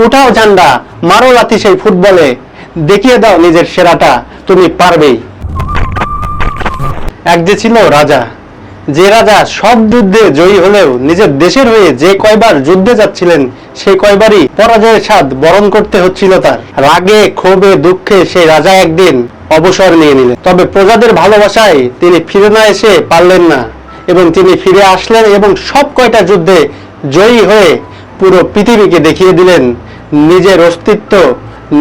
উঠাও ঝান্ডা, মারো লাথি সেই ফুটবলে, দেখিয়ে দাও নিজের সেরাটা, তুমি পারবেই। এক যে ছিল রাজা, যে রাজা সব যুদ্ধে জয়ী হলেও নিজের দেশের হয়ে যে কয়বার যুদ্ধে যাচ্ছিলেন সেই কয়বারই পরাজয়ের স্বাদ বরণ করতে হচ্ছিল তার। রাগে ক্ষোভে দুঃখে সেই রাজা একদিন অবসর নিয়ে নিলেন। তবে প্রজাদের ভালোবাসায় তিনি ফিরে না এসে পারলেন না, এবং তিনি ফিরে আসলেন এবং সব কয়টা যুদ্ধে জয়ী হয়ে পুরো পৃথিবীকে দেখিয়ে দিলেন নিজের অস্তিত্ব,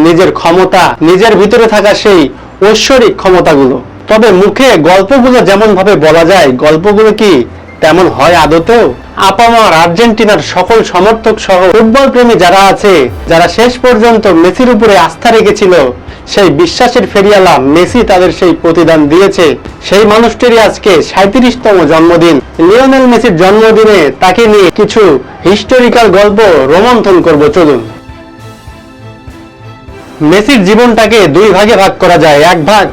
নিজের ক্ষমতা, নিজের ভিতরে থাকা সেই ঐশ্বরিক ক্ষমতাগুলো। তবে মুখে গল্পগুলো যেমন ভাবে বলা যায়, গল্পগুলো কি তেমন হয় আদতেও? আপামর আর্জেন্টিনার সকল সমর্থক সহ ফুটবল প্রেমী যারা আছে, যারা শেষ পর্যন্ত মেসির উপরে আস্থা রেখেছিল, সেই বিশ্বাসের ফেরিয়ালা মেসি তাদের সেই প্রতিদান দিয়েছে। সেই মানুষটিরই আজকে 37তম জন্মদিন। লিওনেল মেসির জন্মদিনে তাকে নিয়ে কিছু হিস্টোরিক্যাল গল্প রোমন্থন করব, চলুন। মেসির জীবনটাকে দুই ভাগে ভাগ করা যায়। এক ভাগ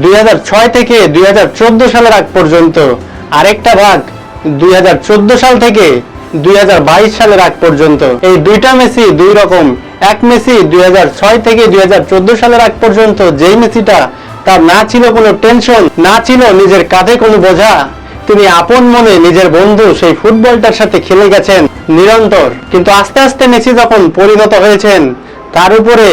2006 থেকে 2014 সালের আগ পর্যন্ত, আরেকটা ভাগ 2014 সাল থেকে 2022 সালের আগ পর্যন্ত। এই দুইটা মেসি দুই রকম। এক মেসি 2006 থেকে 2014 সালের আগ পর্যন্ত, যেই মেসিটা তার না ছিল কোনো টেনশন, না ছিল নিজের কাঁধে কোনো বোঝা, তিনি আপন মনে নিজের বন্ধু সেই ফুটবলটার সাথে খেলে গেছেন নিরন্তর। কিন্তু আস্তে আস্তে মেসি যখন পরিণত হয়েছেন, তার উপরে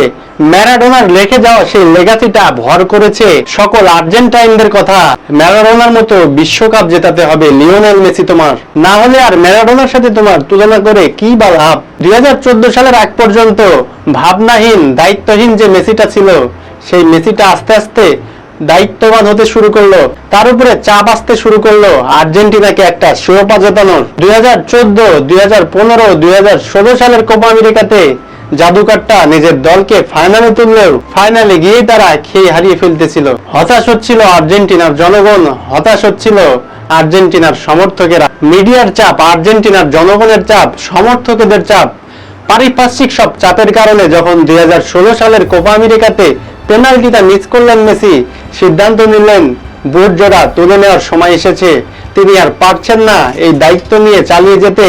ম্যারাডোনার রেখে যাওয়া সেই লেগাসিটা ভর করেছে সকল আর্জেন্টাইনদের কথা। ম্যারাডোনার মতো বিশ্বকাপ জেতাতে হবে লিওনেল মেসি তোমার, না হলে আর ম্যারাডোনার সাথে তোমার তুলনা করে কি বা লাভ। 2014 সালের আগ পর্যন্ত ভাবনাহীন, দায়িত্বহীন যে মেসিটা ছিল, সেই মেসিটা আস্তে আস্তে দায়িত্ববান হতে শুরু করলো। তার উপরে চাপ আসতে শুরু করলো আর্জেন্টিনাকে একটা শিরোপা জেতানোর। 2014, 2015, 2016 সালের কোপা আমেরিকাতে জাদুকারটা নিজের দলকে ফাইনালে তুললেও ফাইনালে গিয়েই তারা খেয়ে হারিয়ে ফেলতেছিল। হতাশ হচ্ছিল আর্জেন্টিনার জনগণ, হতাশ হচ্ছিল আর্জেন্টিনার সমর্থকেরা। মিডিয়ার চাপ, আর্জেন্টিনার জনগণের চাপ, সমর্থকদের চাপ, পারিপার্শ্বিক সব চাপের কারণে যখন 2016 সালের কোপা আমেরিকাতে পেনাল্টিটা মিস করলেন মেসি, সিদ্ধান্ত নিলেন বুট জোড়া তুলে নেওয়ার সময় এসেছে। তিনি আর পারছেন না এই দায়িত্ব নিয়ে চালিয়ে যেতে,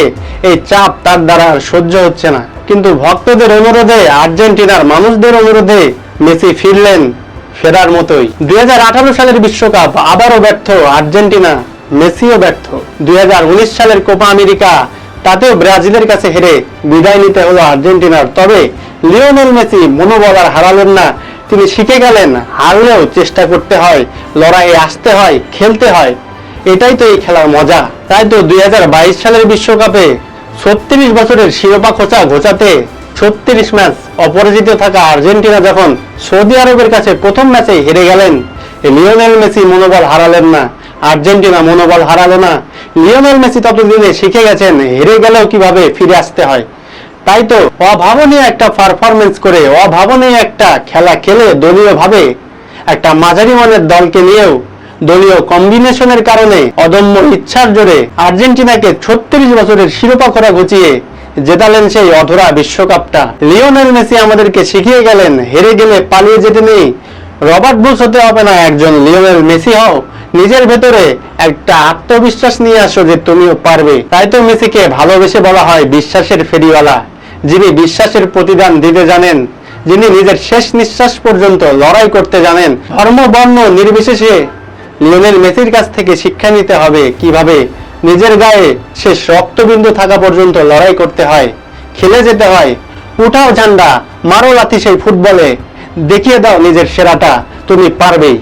এই চাপ তার দ্বারা আর সহ্য হচ্ছে না। কিন্তু ভক্তদের অনুরোধে, আর্জেন্টিনার মানুষদের অনুরোধে মেসি ফিরলেন ফেরার মতোই। 2018 সালের বিশ্বকাপ আবারও ব্যর্থ আর্জেন্টিনা, মেসিও ব্যর্থ। 2019 সালের কোপা আমেরিকা, তাতেও ব্রাজিলের কাছে হেরে বিদায় নিতে হলো আর্জেন্টিনার। তবে লিওনেল মেসি মনোবল আর হারালেন না। তিনি শিখে গেলেন হারলেও চেষ্টা করতে হয়, লড়াইয়ে আসতে হয়, খেলতে হয়। এটাই তো এই খেলার মজা। তাই তো 2022 সালের বিশ্বকাপে 36 বছরের শিরোপা খোঁচা ঘোচাতে 36 ম্যাচ অপরাজিত থাকা আর্জেন্টিনা যখন সৌদি আরবের কাছে প্রথম ম্যাচে হেরে গেলেন, লিওনেল মেসি মনোবল হারালেন না, আর্জেন্টিনা মনোবল হারালো না। লিওনেল মেসি ততদিনে শিখে গেছেন হেরে গেলেও কিভাবে ফিরে আসতে হয়। তাই তো অভাবনীয় একটা পারফরমেন্স করে, অভাবনীয় একটা খেলা খেলে, দলীয় ভাবে একটা মাঝারি মানের দলকে নিয়েও দলীয় কম্বিনেশনের কারণে অদম্য ইচ্ছার জোরে আর্জেন্টিনাকে 36 বছরের শিরোপা করা ঘুচিয়ে জেতালেন সেই অধরা বিশ্বকাপটা। লিওনেল মেসি আমাদেরকে শিখিয়ে গেলেন হেরে গেলে পালিয়ে যেতে নেই, রবার্ট বুশ হতে হবে না, একজন লিওনেল মেসি হও। নিজের ভেতরে একটা আত্মবিশ্বাস নিয়ে আসো যে তুমিও পারবে। তাই তো মেসিকে ভালোবেসে বলা হয় বিশ্বাসের ফেরিওয়ালা, যিনি বিশ্বাসের প্রতিদান দিতে জানেন, যিনি নিজের শেষ নিঃশ্বাস পর্যন্ত লড়াই করতে জানেন। ধর্ম বর্ণ নির্বিশেষে লিওনেল মেসির কাছ থেকে শিক্ষা নিতে হবে কিভাবে নিজের গায়ে শেষ রক্তবিন্দু থাকা পর্যন্ত লড়াই করতে হয়, খেলে যেতে হয়। উঠাও ঝান্ডা, মারো লাথি সেই ফুটবলে, দেখিয়ে দাও নিজের সেরাটা, তুমি পারবেই।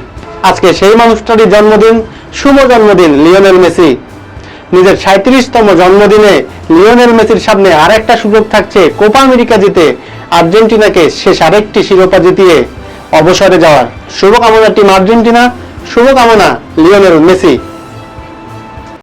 আজকে সেই মানুষটারই জন্মদিন। শুভ জন্মদিন লিওনেল মেসি। নিজের 37তম জন্মদিনে লিওনেল মেসির সামনে আরেকটা সুযোগ থাকছে কোপা আমেরিকা জিতে আর্জেন্টিনাকে শেষ আরেকটি শিরোপা জিতিয়ে অবসরে যাওয়ার। শুভকামনা টিম আর্জেন্টিনা, শুভকামনা লিওনেল মেসি।